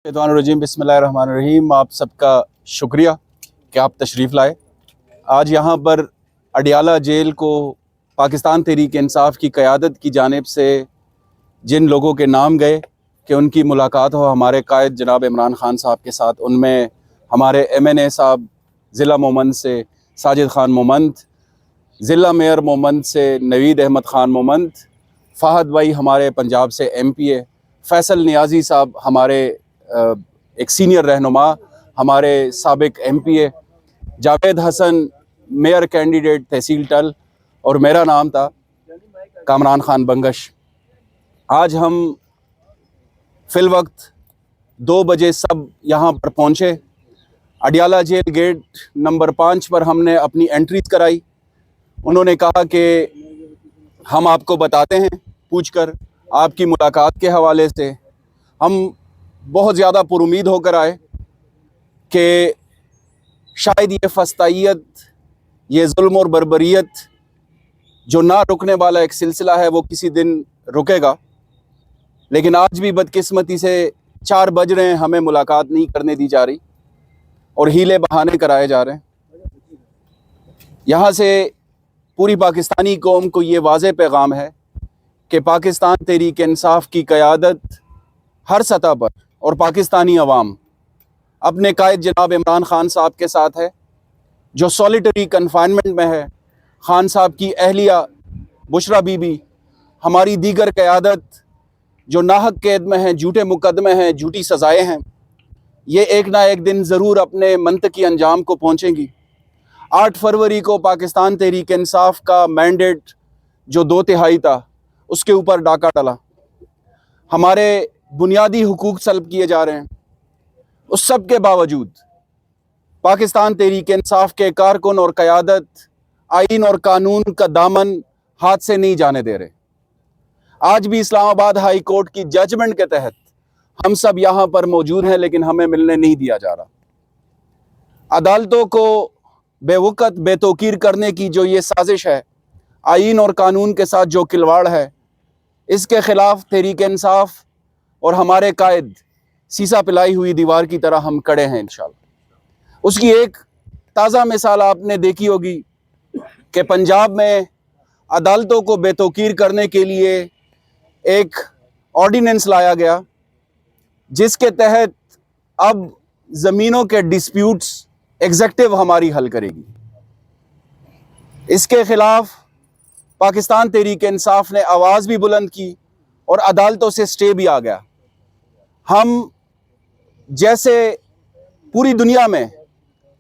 शैतानुर्रजीम बिस्मिल्लाहिर्रहमानिर्रहीम। आप सबका शुक्रिया कि आप तशरीफ़ लाए। आज यहाँ पर अडियाला जेल को पाकिस्तान तहरीक इंसाफ की क़यादत की जानिब से जिन लोगों के नाम गए कि उनकी मुलाकात हो हमारे कायद जनाब इमरान ख़ान साहब के साथ, उनमें हमारे MNA साहब ज़िला मोमंद से साजिद ख़ान मोमंद, ज़िला मेयर मोमंद से नवीद अहमद ख़ान मोमंद, फ़हद भाई हमारे पंजाब से MPA, फैसल नियाज़ी साहब हमारे एक सीनियर रहनुमा, हमारे साबिक MPA, Javed Hassan mayor candidate tehsil Tall, और मेरा नाम था कामरान ख़ान बंगश। आज हम फ़िल वक्त 2 बजे सब यहाँ पर पहुँचे। अडियाला जेल गेट नंबर 5 पर हमने अपनी एंट्रीज कराई। उन्होंने कहा कि हम आपको बताते हैं, पूछकर आपकी मुलाकात के हवाले से। हम बहुत ज़्यादा पुरुमीद होकर आए कि शायद ये फस्तायत, ये जुल्म और बर्बरियत जो ना रुकने वाला एक सिलसिला है वो किसी दिन रुकेगा, लेकिन आज भी बदकिस्मती से 4 बज रहे हैं, हमें मुलाकात नहीं करने दी जा रही और हीले बहाने कराए जा रहे हैं। यहाँ से पूरी पाकिस्तानी कौम को ये वाज़ेह पैगाम है कि पाकिस्तान तहरीक इंसाफ की क़यादत हर सतह पर और पाकिस्तानी अवाम अपने कायद जनाब इमरान ख़ान साहब के साथ है, जो सॉलिटरी कन्फाइनमेंट में है। ख़ान साहब की अहलिया बुशरा बीबी, हमारी दीगर क़यादत जो नाहक कैद में हैं, झूठे मुकदमे हैं, झूठी सज़ाएँ हैं, ये एक ना एक दिन ज़रूर अपने मंतकी अंजाम को पहुँचेंगी। 8 फरवरी को पाकिस्तान तहरीक इंसाफ का मैंडेट जो 2/3 था, उसके ऊपर डाका डला। हमारे बुनियादी हुकूक सल्ब किए जा रहे हैं। उस सब के बावजूद पाकिस्तान तहरीक इंसाफ के कारकुन और क़यादत आइन और कानून का दामन हाथ से नहीं जाने दे रहे। आज भी इस्लामाबाद हाई कोर्ट की जजमेंट के तहत हम सब यहाँ पर मौजूद हैं, लेकिन हमें मिलने नहीं दिया जा रहा। अदालतों को बेवक़्त बेतौकीर करने की जो ये साजिश है, आइन और कानून के साथ जो खिलवाड़ है, इसके ख़िलाफ़ तहरीक इंसाफ और हमारे कायद सीसा पिलाई हुई दीवार की तरह हम खड़े हैं इंशाअल्लाह। उसकी एक ताज़ा मिसाल आपने देखी होगी कि पंजाब में अदालतों को बेतौकीर करने के लिए एक ऑर्डिनेंस लाया गया, जिसके तहत अब ज़मीनों के डिस्प्यूट्स एग्जेक्टिव हमारी हल करेगी। इसके ख़िलाफ़ पाकिस्तान तहरीक इंसाफ ने आवाज़ भी बुलंद की और अदालतों से स्टे भी आ गया। हम जैसे पूरी दुनिया में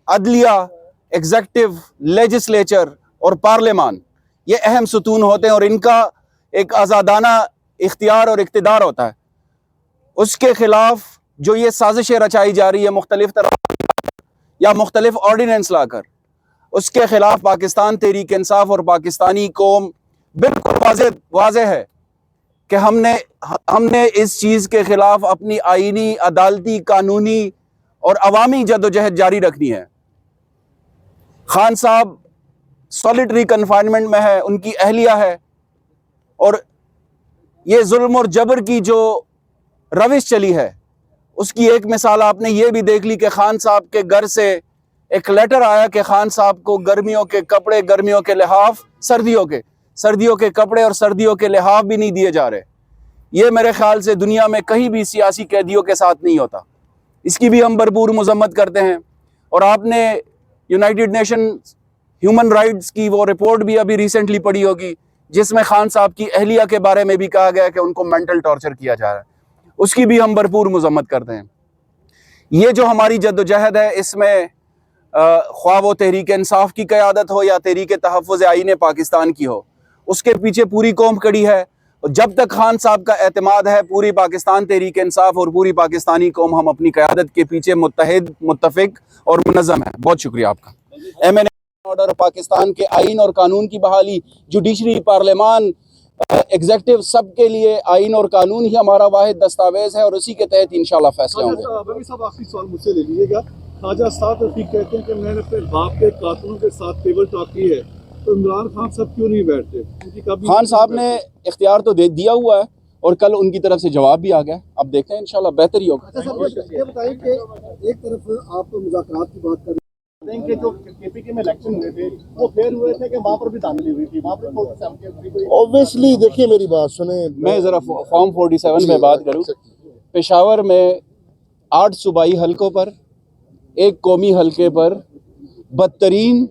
अदलिया, एग्जेक्टिव, लेजिस्लेचर और पार्लियामान ये अहम सतून होते हैं और इनका एक आज़ादाना इख्तियार और इक़्तिदार होता है, उसके ख़िलाफ़ जो ये साजिशें रचाई जा रही है मुख्तलिफ तरह या मुख्तलिफ ऑर्डिनेंस लाकर, उसके ख़िलाफ़ पाकिस्तान तहरीक इंसाफ और पाकिस्तानी कौम बिल्कुल वाज़ेह है कि हमने इस चीज़ के ख़िलाफ़ अपनी आइनी, अदालती, कानूनी और अवामी जद्दोजहद जारी रखनी है। ख़ान साहब सॉलिटरी कन्फाइनमेंट में है, उनकी अहलिया है, और ये जुल्म और जबर की जो रविश चली है, उसकी एक मिसाल आपने ये भी देख ली कि ख़ान साहब के घर से एक लेटर आया कि ख़ान साहब को गर्मियों के कपड़े, गर्मियों के लिहाफ, सर्दियों के कपड़े और सर्दियों के लिहाफ भी नहीं दिए जा रहे। ये मेरे ख्याल से दुनिया में कहीं भी सियासी कैदियों के साथ नहीं होता। इसकी भी हम भरपूर मजम्मत करते हैं। और आपने यूनाइटेड नेशन ह्यूमन राइट्स की वो रिपोर्ट भी अभी रिसेंटली पढ़ी होगी, जिसमें ख़ान साहब की अहलिया के बारे में भी कहा गया कि उनको मेंटल टॉर्चर किया जा रहा है। उसकी भी हम भरपूर मजम्मत करते हैं। ये जो हमारी जद्दोजहद है, इसमें ख्वाह वो तहरीक इंसाफ की क़यादत हो या तहरीक तहफ़्फ़ुज़ आईन पाकिस्तान की हो, उसके पीछे पूरी कौम खड़ी है। और जब तक ख़ान साहब का एतमाद है, पूरी पाकिस्तान तहरीक इंसाफ और पूरी पाकिस्तानी कौम हम अपनी क़यादत के पीछे मुत्तहिद, मुत्तफ़िक और मुनज़्ज़म है। बहुत शुक्रिया आपका। MNA ऑर्डर, पाकिस्तान के आइन और कानून की बहाली, जुडिशरी, पार्लियामान, एग्जेक्टिव, सब के लिए आइन और कानून ही हमारा वाहिद दस्तावेज़ है और उसी के तहत इंशाअल्लाह फैसले होंगे। आखिरी सवाल मुझसे ले लीजिएगा। ख्वाजा साद रफीक कहते हैं कि मैंने अपने बाप के कातलों के साथ टेबल टॉक की है, तो इमरान खान साहब क्यों नहीं बैठते? खान साहब ने इख्तियार तो दे दिया हुआ है और कल उनकी तरफ से जवाब भी आ गया। اب دیکھتے ہیں انشاءاللہ بہتر ہی ہوگا. اچھا صاحب یہ بتائیں کہ ایک طرف آپ مذاکرات کی بات کر رہے ہیں کہ جو کے پی کے میں الیکشن ہوئے تھے وہ فیئر ہوئے تھے کہ وہاں پر بھی دھاندلی ہوئی تھی, وہاں پر اوبویسلی دیکھیے میری بات سنیں, میں ذرا فارم 47 میں بات کروں. پشاور میں 8 صوبائی حلقوں پر ایک قومی حلقے پر بدترین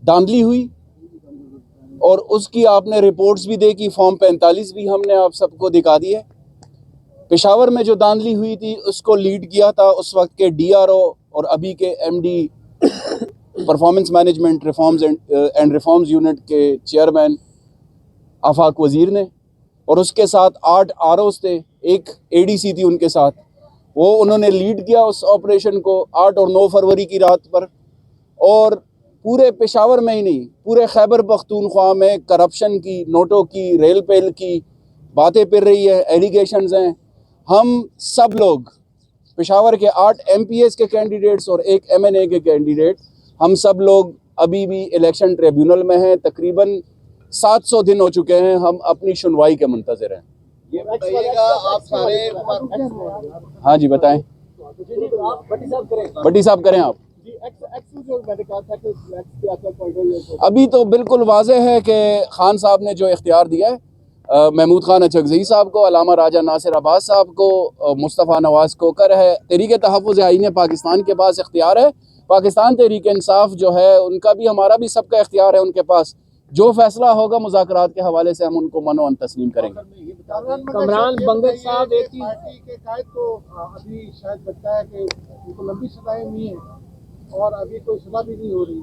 دھاندلی ہوئی, اور اس کی آپ نے رپورٹس بھی دیکھی, فارم 45 بھی ہم نے آپ سب کو دکھا دی ہے. پشاور میں جو دھاندلی ہوئی تھی اس کو لیڈ کیا تھا اس وقت کے ڈی آر او اور ابھی کے M D performance management reforms and reforms unit کے چیئرمین آفاق وزیر نے, اور اس کے ساتھ 8 آر اوز تھے, ایک اے ڈی سی تھی ان کے ساتھ. وہ انہوں نے لیڈ کیا اس آپریشن کو 8 اور 9 فروری کی رات پر. اور پورے پشاور میں ہی نہیں, پورے خیبر پختونخوا میں کرپشن کی, نوٹوں کی, ریل پیل کی باتیں پھر رہی ہے, ایلیگیشنز ہیں. ہم سب لوگ پشاور کے 8 ایم پی ایس کے کینڈیڈیٹس اور ایک ایم این اے کے کینڈیڈیٹ, ہم سب لوگ ابھی بھی الیکشن ٹریبیونل میں ہیں. تقریباً 700 دن ہو چکے ہیں, ہم اپنی سنوائی کے منتظر ہیں. یہ بتائیے گا آپ سارے ہاں جی بتائیں. بٹی صاحب کریں آپ. ابھی تو بالکل واضح ہے کہ خان صاحب نے جو اختیار دیا ہے محمود خان اچکزئی صاحب کو, علامہ راجہ ناصر عباس صاحب کو, مصطفیٰ نواز کوکر ہے. تحریک تحفظ آئین پاکستان کے پاس اختیار ہے. پاکستان تحریک انصاف جو ہے ان کا بھی, ہمارا بھی, سب کا اختیار ہے ان کے پاس. جو فیصلہ ہوگا مذاکرات کے حوالے سے ہم ان کو من و ان تسلیم کریں گے. کمران بنگل صاحب ایک پارٹی کے قائد کو ابھی شاید لگتا ہے کہ ان کو لمبی سزائیں ہوئی ہیں اور ابھی کوئی سزا بھی نہیں ہو رہی.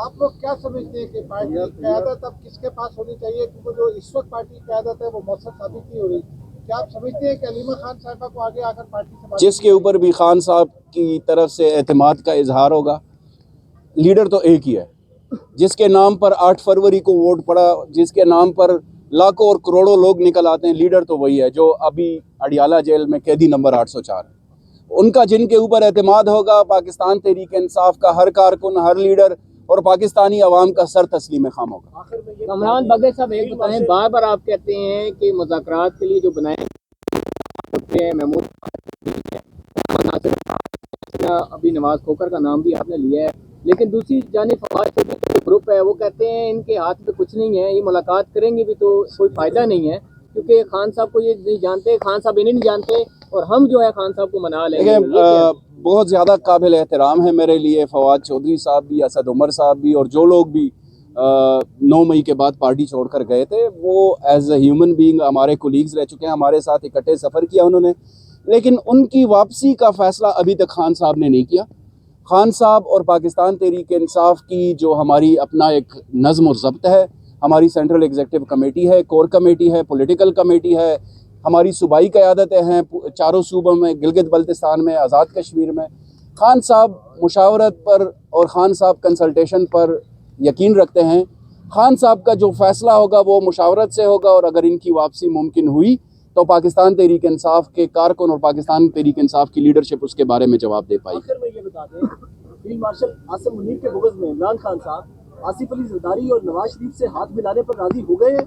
آپ لوگ کیا سمجھتے ہیں کہ پارٹی کی قیادت اب کس کے پاس ہونی چاہیے, کیونکہ جو اس وقت پارٹی کی قیادت ہے وہ مؤثر ثابت نہیں ہو رہی. کیا آپ سمجھتے ہیں کہ علیمہ خان صاحبہ کو آگے آ کر پارٹی سے جس کے اوپر بھی خان صاحب کی طرف سے اعتماد کا اظہار ہوگا, لیڈر تو ایک ہی ہے. جس کے نام پر 8 فروری کو ووٹ پڑا, جس کے نام پر لاکھوں اور کروڑوں لوگ نکل آتے ہیں, لیڈر تو وہی ہے جو ابھی اڈیالہ جیل میں قیدی نمبر 804 ہے. ان کا جن کے اوپر اعتماد ہوگا, پاکستان تحریک انصاف کا ہر کارکن, ہر لیڈر اور پاکستانی عوام کا سر تسلیم خام ہوگا. کمران بگے صاحب ایک بتائیں, بار بار آپ کہتے ہیں کہ مذاکرات کے لیے جو بنائے ہیں محمود ابھی نواز کھوکر کا نام بھی آپ نے لیا ہے, لیکن دوسری جانب فواد چودھری کا جو گروپ ہے وہ کہتے ہیں ان کے ہاتھ میں کچھ نہیں ہے, یہ ملاقات کریں گے بھی تو کوئی فائدہ نہیں ہے, کیونکہ خان صاحب کو یہ نہیں جانتے, خان صاحب انہیں نہیں جانتے, اور ہم جو ہے خان صاحب کو منا لیں گے. بہت زیادہ قابل احترام ہے میرے لیے فواد چودھری صاحب بھی, اسد عمر صاحب بھی, اور جو لوگ بھی 9 مئی کے بعد پارٹی چھوڑ کر گئے تھے, وہ ایز اے ہیومن بینگ ہمارے کولیگز رہ چکے ہیں, ہمارے ساتھ اکٹھے سفر کیا انہوں نے. لیکن ان کی واپسی کا فیصلہ ابھی تک خان صاحب نے نہیں کیا. خان صاحب اور پاکستان تحریک انصاف کی جو ہماری اپنا ایک نظم و ضبط ہے, ہماری سینٹرل ایگزیکٹو کمیٹی ہے, کور کمیٹی ہے, پولیٹیکل کمیٹی ہے, ہماری صوبائی قیادتیں ہیں 4 صوبوں میں, گلگت بلتستان میں, آزاد کشمیر میں. خان صاحب مشاورت پر اور خان صاحب کنسلٹیشن پر یقین رکھتے ہیں. خان صاحب کا جو فیصلہ ہوگا وہ مشاورت سے ہوگا, اور اگر ان کی واپسی ممکن ہوئی تو پاکستان تحریک انصاف کے کارکن اور پاکستان تحریک انصاف کی لیڈرشپ اس کے بارے میں جواب دے پائی. آخر میں یہ بتا دیں, فیلڈ مارشل عاصم منیر کے بغض میں عمران خان صاحب آصف علی زرداری اور نواز شریف سے ہاتھ ملانے پر راضی ہو گئے ہیں.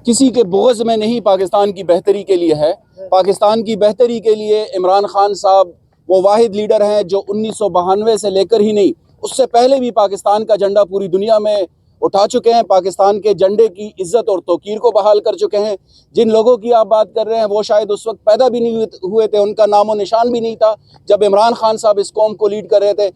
کسی کے بغض میں نہیں, پاکستان کی بہتری کے لیے ہے. پاکستان کی بہتری کے لیے عمران خان صاحب وہ واحد لیڈر ہیں جو 1992 سے لے کر ہی نہیں, اس سے پہلے بھی پاکستان کا جھنڈا پوری دنیا میں اٹھا چکے ہیں, پاکستان کے جھنڈے کی عزت اور توقیر کو بحال کر چکے ہیں. جن لوگوں کی آپ بات کر رہے ہیں وہ شاید اس وقت پیدا بھی نہیں ہوئے تھے, ان کا نام و نشان بھی نہیں تھا جب عمران خان صاحب اس قوم کو لیڈ کر رہے تھے.